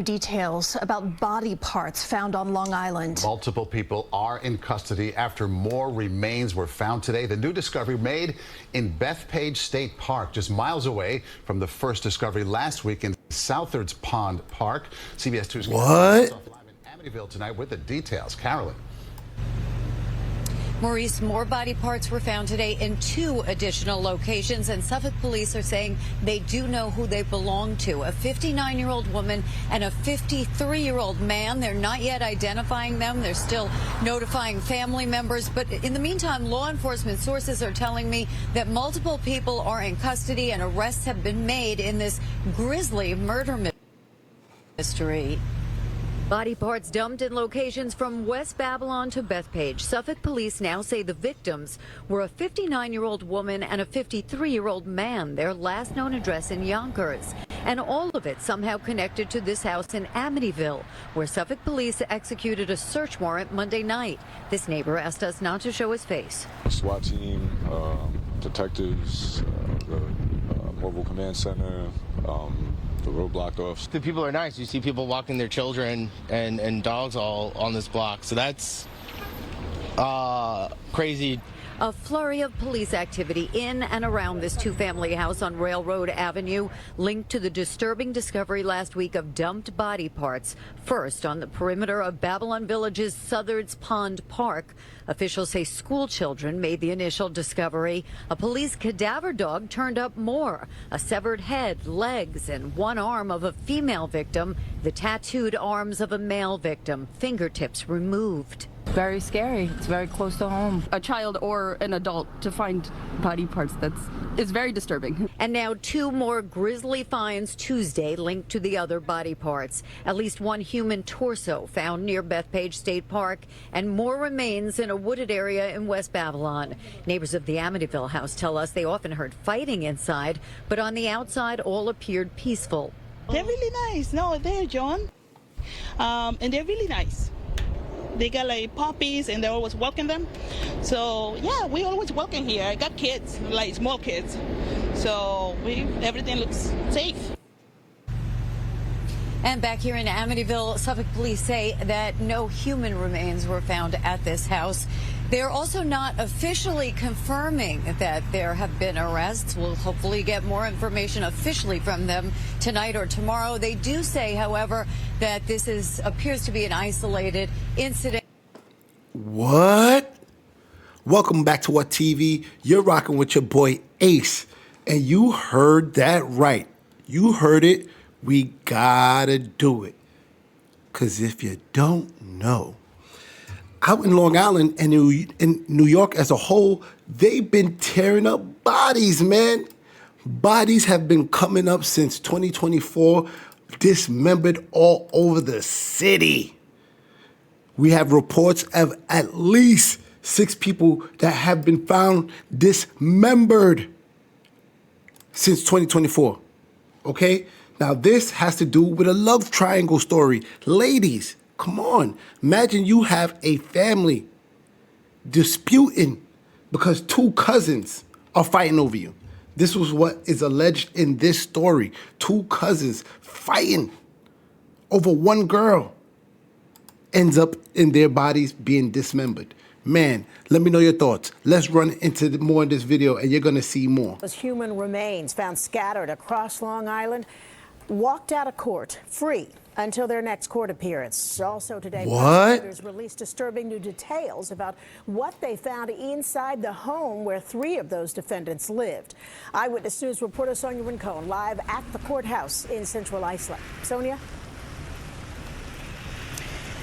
Details about body parts found on Long Island. Multiple people are in custody after more remains were found today. The new discovery made in Bethpage State Park, just miles away from the first discovery last week in Southard's Pond Park. CBS 2's live in Amityville tonight with the details. Carolyn. Maurice, more body parts were found today in 2 additional locations, and Suffolk police are saying they do know who they belong to. A 59-year-old woman and a 53-year-old man. They're not yet identifying them. They're still notifying family members. But in the meantime, law enforcement sources are telling me that multiple people are in custody and arrests have been made in this grisly murder mystery. Body parts dumped in locations from West Babylon to Bethpage. Suffolk police now say the victims were a 59-year-old woman and a 53-year-old man, their last known address in Yonkers. And all of it somehow connected to this house in Amityville, where Suffolk police executed a search warrant Monday night. This neighbor asked us not to show his face. SWAT team, detectives, the mobile command center, the roadblock off. The people are nice. You see people walking their children and dogs all on this block. So that's crazy. A flurry of police activity in and around this 2-family house on Railroad Avenue, linked to the disturbing discovery last week of dumped body parts. First, on the perimeter of Babylon Village's Southard's Pond Park. Officials say school children made the initial discovery. A police cadaver dog turned up more. A severed head, legs, and one arm of a female victim. The tattooed arms of a male victim. Fingertips removed. Very scary. It's very close to home. A child or an adult to find body parts is very disturbing. And now 2 more grisly finds Tuesday linked to the other body parts. At least 1 human torso found near Bethpage State Park and more remains in a wooded area in West Babylon. Neighbors of the Amityville house tell us they often heard fighting inside, but on the outside all appeared peaceful. They're really nice. No, they're John. And they're really nice. They got like puppies and they always welcome them. So yeah, we always welcome here. I got kids, like small kids. So everything looks safe. And back here in Amityville, Suffolk police say that no human remains were found at this house. They're also not officially confirming that there have been arrests. We'll hopefully get more information officially from them tonight or tomorrow. They do say, however, that this appears to be an isolated incident. What? Welcome back to What TV. You're rocking with your boy Ace. And you heard that right. You heard it. We gotta do it. Because if you don't know, out in Long Island and in New York as a whole, they've been tearing up bodies, man. Bodies have been coming up since 2024, dismembered all over the city. We have reports of at least 6 people that have been found dismembered since 2024, okay? Now, this has to do with a love triangle story. Ladies, come on. Imagine you have a family disputing because 2 cousins are fighting over you. This was what is alleged in this story. 2 cousins fighting over 1 girl. Ends up in their bodies being dismembered. Man, let me know your thoughts. Let's run into more in this video and you're going to see more. Those human remains found scattered across Long Island walked out of court free until their next court appearance. Also today, prosecutors released disturbing new details about what they found inside the home where 3 of those defendants lived. Eyewitness News reporter Sonia Rincon live at the courthouse in Central Islip. Sonia?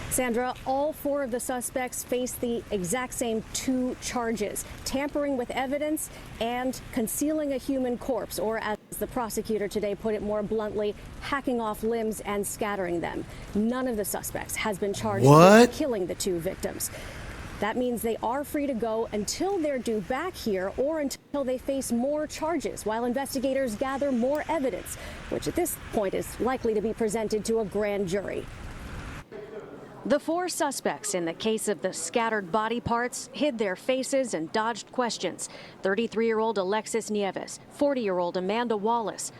Sandra, all 4 of the suspects face the exact same 2 charges: tampering with evidence and concealing a human corpse, or as the prosecutor today put it more bluntly, hacking off limbs and scattering them. None of the suspects has been charged with killing the 2 victims. That means they are free to go until they're due back here or until they face more charges while investigators gather more evidence, which at this point is likely to be presented to a grand jury. The 4 suspects in the case of the scattered body parts hid their faces and dodged questions. 33-year-old Alexis Nieves, 40-year-old Amanda Wallace.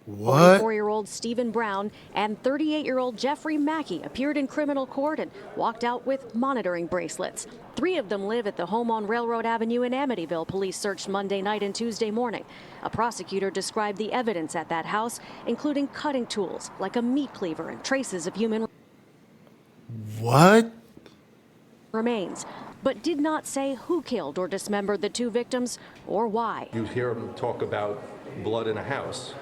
What? 44-year-old Stephen Brown and 38-year-old Jeffrey Mackey appeared in criminal court and walked out with monitoring bracelets. 3 of them live at the home on Railroad Avenue in Amityville. Police searched Monday night and Tuesday morning. A prosecutor described the evidence at that house, including cutting tools like a meat cleaver and traces of human What? remains, but did not say who killed or dismembered the 2 victims or why. You hear them talk about blood in a house,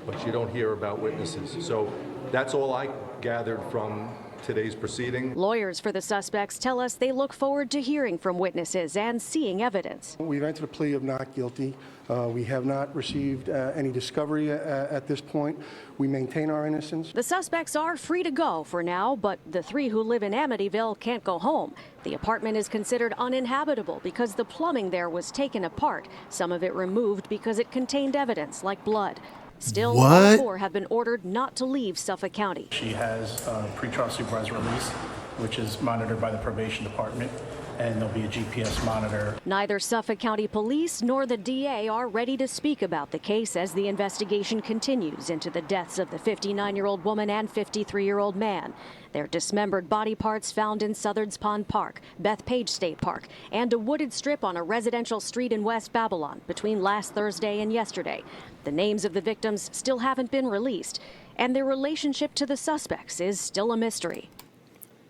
but you don't hear about witnesses. So that's all I gathered from today's proceeding. Lawyers for the suspects tell us they look forward to hearing from witnesses and seeing evidence. We've entered a plea of not guilty. We have not received any discovery at this point. We maintain our innocence. The suspects are free to go for now, but the 3 who live in Amityville can't go home. The apartment is considered uninhabitable because the plumbing there was taken apart, some of it removed because it contained evidence like blood. Still, all 4 have been ordered not to leave Suffolk County. She has pretrial supervised release, which is monitored by the probation department, and there'll be a GPS monitor. Neither Suffolk County Police nor the DA are ready to speak about the case as the investigation continues into the deaths of the 59-year-old woman and 53-year-old man. Their dismembered body parts found in Southard's Pond Park, Bethpage State Park, and a wooded strip on a residential street in West Babylon between last Thursday and yesterday. The names of the victims still haven't been released, and their relationship to the suspects is still a mystery.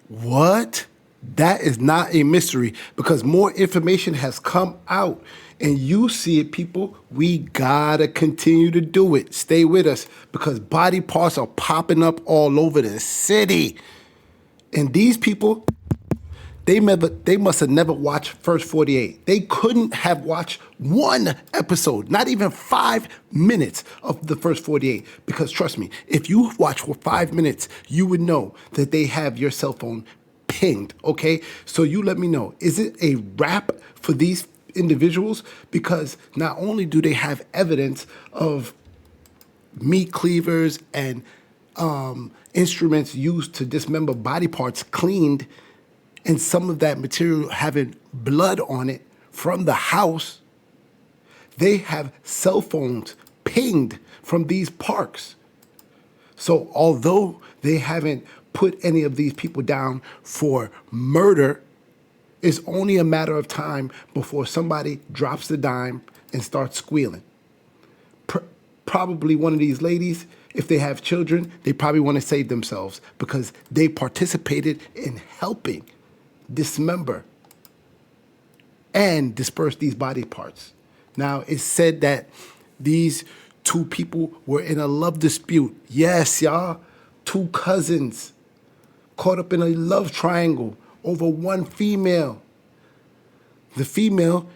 What? That is not a mystery because more information has come out and you see it, people. We gotta continue to do it. Stay with us because body parts are popping up all over the city. And these people, they must have never watched First 48. They couldn't have watched one episode, not even 5 minutes of the First 48. Because trust me, if you watch for 5 minutes, you would know that they have your cell phone pinged, okay? So you let me know, is it a wrap for these individuals? Because not only do they have evidence of meat cleavers and instruments used to dismember body parts cleaned, and some of that material having blood on it from the house, they have cell phones pinged from these parks. So although they haven't put any of these people down for murder, it's only a matter of time before somebody drops the dime and starts squealing. Probably one of these ladies, if they have children, they probably want to save themselves because they participated in helping dismember and disperse these body parts. Now, it's said that these 2 people were in a love dispute. Yes, y'all, 2 cousins caught up in a love triangle over one female. The female,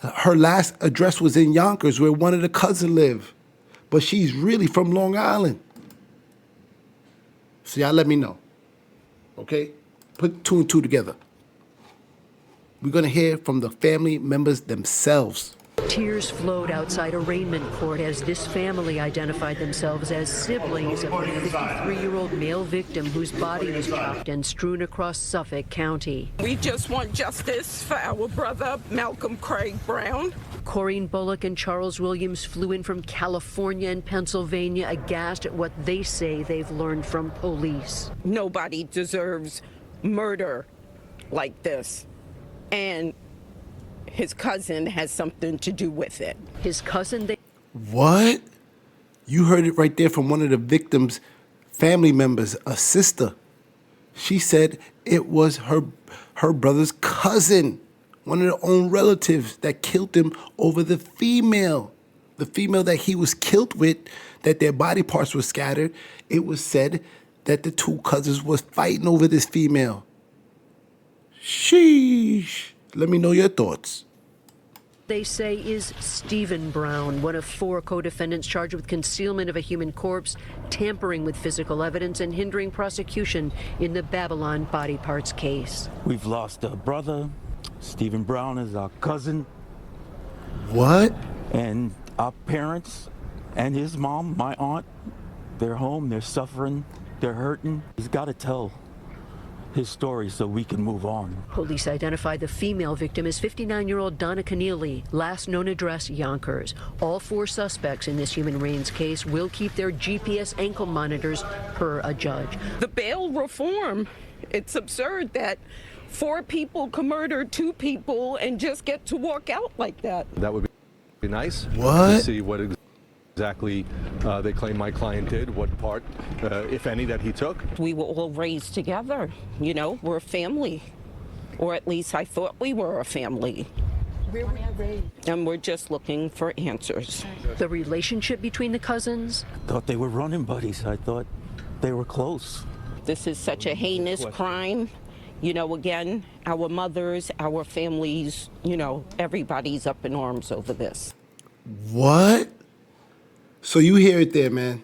her last address was in Yonkers where one of the cousins live, but she's really from Long Island. So y'all let me know, okay? Put 2 and 2 together. We're gonna hear from the family members themselves. Tears flowed outside arraignment court as this family identified themselves as siblings of the 53-year-old male victim whose body was chopped and strewn across Suffolk County. We just want justice for our brother, Malcolm Craig Brown. Corrine Bullock and Charles Williams flew in from California and Pennsylvania, aghast at what they say they've learned from police. Nobody deserves murder like this. And his cousin has something to do with it. His cousin, What? You heard it right there from one of the victims' family members, a sister. She said it was her brother's cousin, one of their own relatives that killed him over the female that he was killed with, that their body parts were scattered. It was said that the 2 cousins was fighting over this female. Sheesh. Let me know your thoughts. they say is Stephen Brown, one of 4 co-defendants charged with concealment of a human corpse, tampering with physical evidence, and hindering prosecution in the Babylon body parts case. We've lost a brother. Stephen Brown is our cousin. What? And our parents and his mom, my aunt, they're home, they're suffering, they're hurting. He's got to tell his story so we can move on. Police identified the female victim as 59-year-old Donna Keneally, last known address Yonkers. All 4 suspects in this human remains case will keep their GPS ankle monitors per a judge. The bail reform, it's absurd that 4 people can murder 2 people and just get to walk out like that. That would be nice. What? To see what exactly they claim my client did, what part, if any, that he took. We were all raised together. You know, we're a family. Or at least I thought we were a family. Where were you raised? And we're just looking for answers. The relationship between the cousins? I thought they were running buddies. I thought they were close. This is such a heinous crime. You know, again, our mothers, our families, you know, everybody's up in arms over this. What? So you hear it there, man.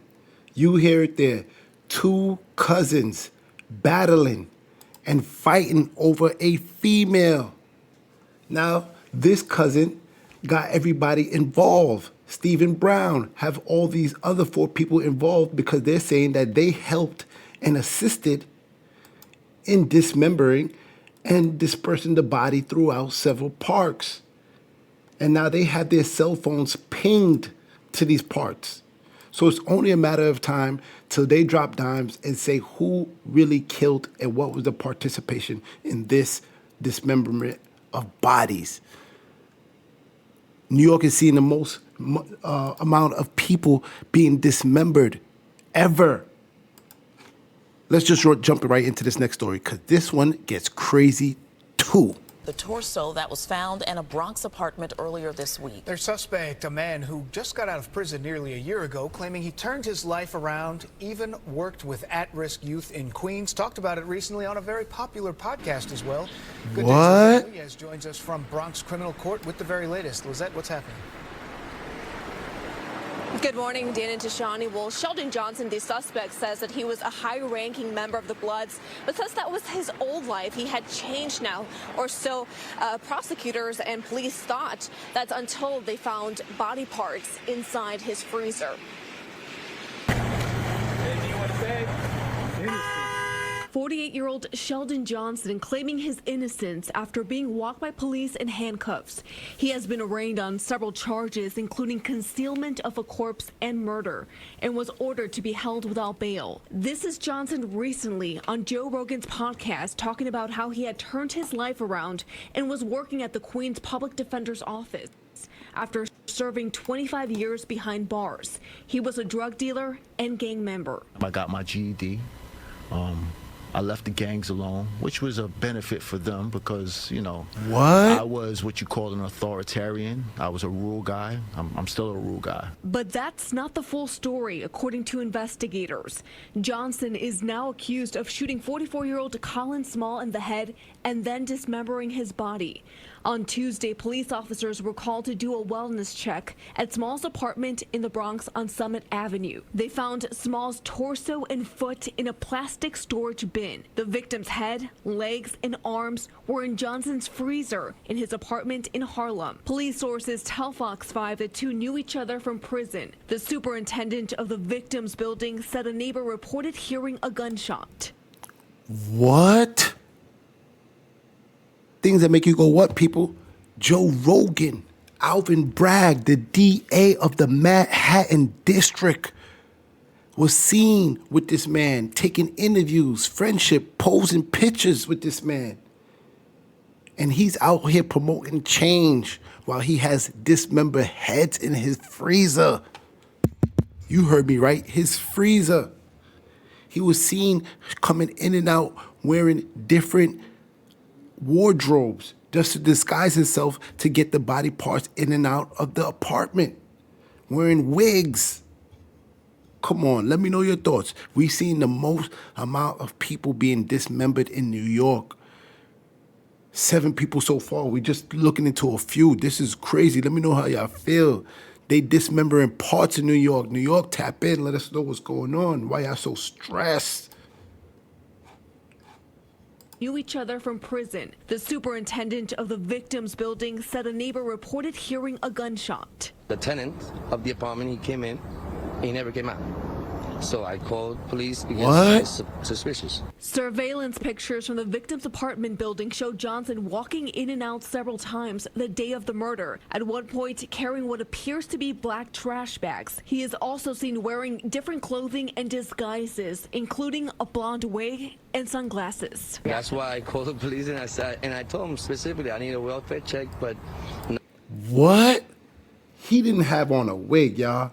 You hear it there. 2 cousins battling and fighting over a female. Now, this cousin got everybody involved. Stephen Brown have all these other 4 people involved because they're saying that they helped and assisted in dismembering and dispersing the body throughout several parks. And now they have their cell phones pinged to these parts. So it's only a matter of time till they drop dimes and say who really killed and what was the participation in this dismemberment of bodies. New York is seeing the most amount of people being dismembered ever. Let's just jump right into this next story because this one gets crazy too. The torso that was found in a Bronx apartment earlier this week. Their suspect, a man who just got out of prison nearly a year ago, claiming he turned his life around, even worked with at-risk youth in Queens. Talked about it recently on a very popular podcast as well. Good What? Day, Lizette joins us from Bronx Criminal Court with the very latest. Lizette, what's happening? Good morning, Dan and Tashani. Well, Sheldon Johnson, the suspect, says that he was a high-ranking member of the Bloods, but says that was his old life. He had changed now, or so prosecutors and police thought. That's until they found body parts inside his freezer. 48-year-old Sheldon Johnson claiming his innocence after being walked by police in handcuffs. He has been arraigned on several charges, including concealment of a corpse and murder, and was ordered to be held without bail. This is Johnson recently on Joe Rogan's podcast talking about how he had turned his life around and was working at the Queens Public Defender's office. After serving 25 years behind bars, he was a drug dealer and gang member. I got my GED. I left the gangs alone, which was a benefit for them because, you know, What? I was what you call an authoritarian. I was a rule guy. I'm still a rule guy. But that's not the full story, according to investigators. Johnson is now accused of shooting 44-year-old Colin Small in the head and then dismembering his body. On Tuesday, police officers were called to do a wellness check at Small's apartment in the Bronx on Summit Avenue. They found Small's torso and foot in a plastic storage bin. The victim's head, legs, and arms were in Johnson's freezer in his apartment in Harlem. Police sources tell Fox 5 the two knew each other from prison. The superintendent of the victim's building said a neighbor reported hearing a gunshot. What? Things that make you go, what, people? Joe Rogan, Alvin Bragg, the DA of the Manhattan District, was seen with this man, taking interviews, friendship, posing pictures with this man. And he's out here promoting change while he has dismembered heads in his freezer. You heard me right, his freezer. He was seen coming in and out wearing different wardrobes just to disguise himself to get the body parts in and out of the apartment, wearing wigs. Come on, let me know your thoughts. We've seen the most amount of people being dismembered in New York. 7 people so far. We're just looking into a few. This is crazy. Let me know how y'all feel. They dismembering parts of New York. New York, tap in. Let us know what's going on. Why y'all so stressed? Knew each other from prison. The superintendent of the victim's building said a neighbor reported hearing a gunshot. The tenant of the apartment, he came in, he never came out. So I called police because What? it's suspicious. Surveillance pictures from the victim's apartment building show Johnson walking in and out several times the day of the murder, at one point carrying what appears to be black trash bags. He is also seen wearing different clothing and disguises, including a blonde wig and sunglasses. That's why I called the police and I told them specifically I need a welfare check, but no. What? He didn't have on a wig, y'all.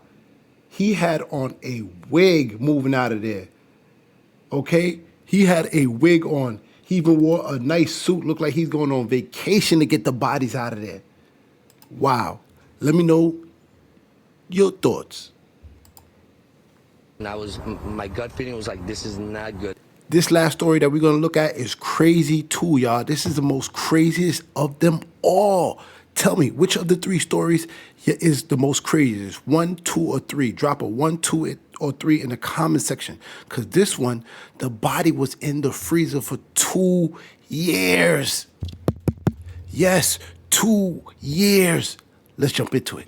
He had on a wig moving out of there. Okay? He had a wig on. He even wore a nice suit. Looked like he's going on vacation to get the bodies out of there. Wow. Let me know your thoughts. And my gut feeling was like, this is not good. This last story that we're going to look at is crazy too, y'all. This is the most craziest of them all. Tell me, which of the three stories is the most craziest? 1, 2, or 3? Drop a 1, 2, or 3 in the comment section. Because this one, the body was in the freezer for 2 years. Yes, 2 years. Let's jump into it.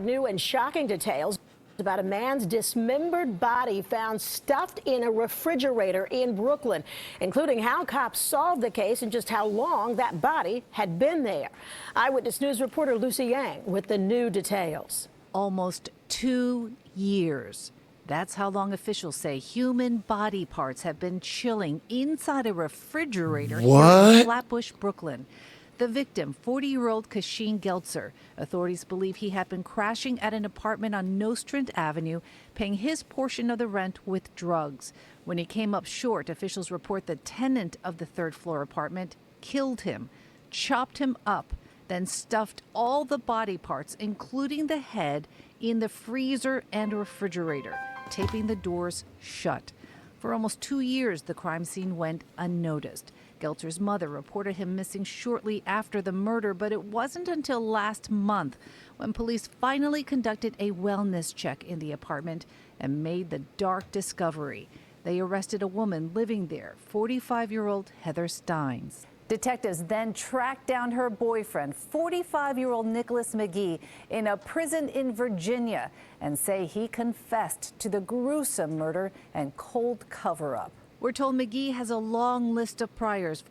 New and shocking details about a man's dismembered body found stuffed in a refrigerator in Brooklyn, including how cops solved the case and just how long that body had been there. Eyewitness News reporter Lucy Yang with the new details. Almost 2 years. That's how long officials say human body parts have been chilling inside a refrigerator here in Flatbush, Brooklyn. The victim, 40-year-old Kashin Geltzer. Authorities believe he had been crashing at an apartment on Nostrand Avenue, paying his portion of the rent with drugs. When he came up short, officials report the tenant of the third-floor apartment killed him, chopped him up, then stuffed all the body parts, including the head, in the freezer and refrigerator, taping the doors shut. For almost 2 years, the crime scene went unnoticed. Geltzer's mother reported him missing shortly after the murder, but it wasn't until last month when police finally conducted a wellness check in the apartment and made the dark discovery. They arrested a woman living there, 45-year-old Heather Steins. Detectives then tracked down her boyfriend, 45-year-old Nicholas McGee, in a prison in Virginia and say he confessed to the gruesome murder and cold cover-up. We're told McGee has a long list of priors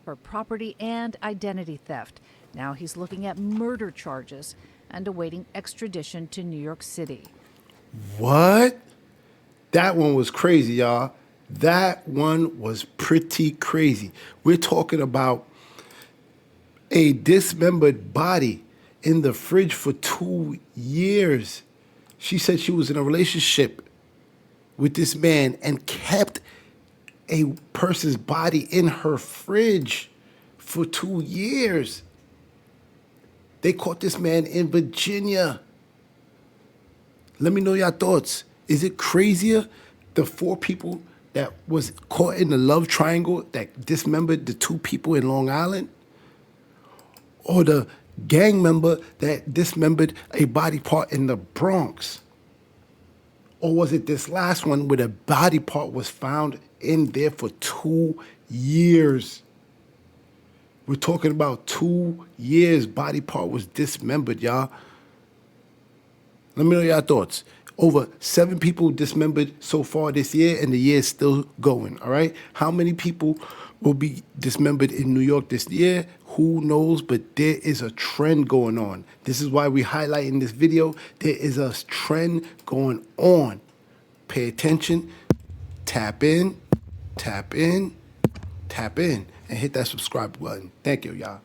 for property and identity theft. Now he's looking at murder charges and awaiting extradition to New York City. What? That one was crazy, y'all. That one was pretty crazy. We're talking about a dismembered body in the fridge for 2 years. She said she was in a relationship with this man and kept a person's body in her fridge for 2 years. They caught this man in Virginia. Let me know your thoughts. Is it crazier, the 4 people that was caught in the love triangle that dismembered the 2 people in Long Island? Or the gang member that dismembered a body part in the Bronx? Or was it this last one where the body part was found in there for 2 years? We're talking about 2 years body part was dismembered, y'all. Let me know your thoughts. Over 7 people dismembered so far this year, and the year is still going, all right? How many people will be dismembered in New York this year? Who knows, but there is a trend going on. This is why we highlight in this video. There is a trend going on. Pay attention, tap in, tap in, tap in, and hit that subscribe button. Thank you, y'all.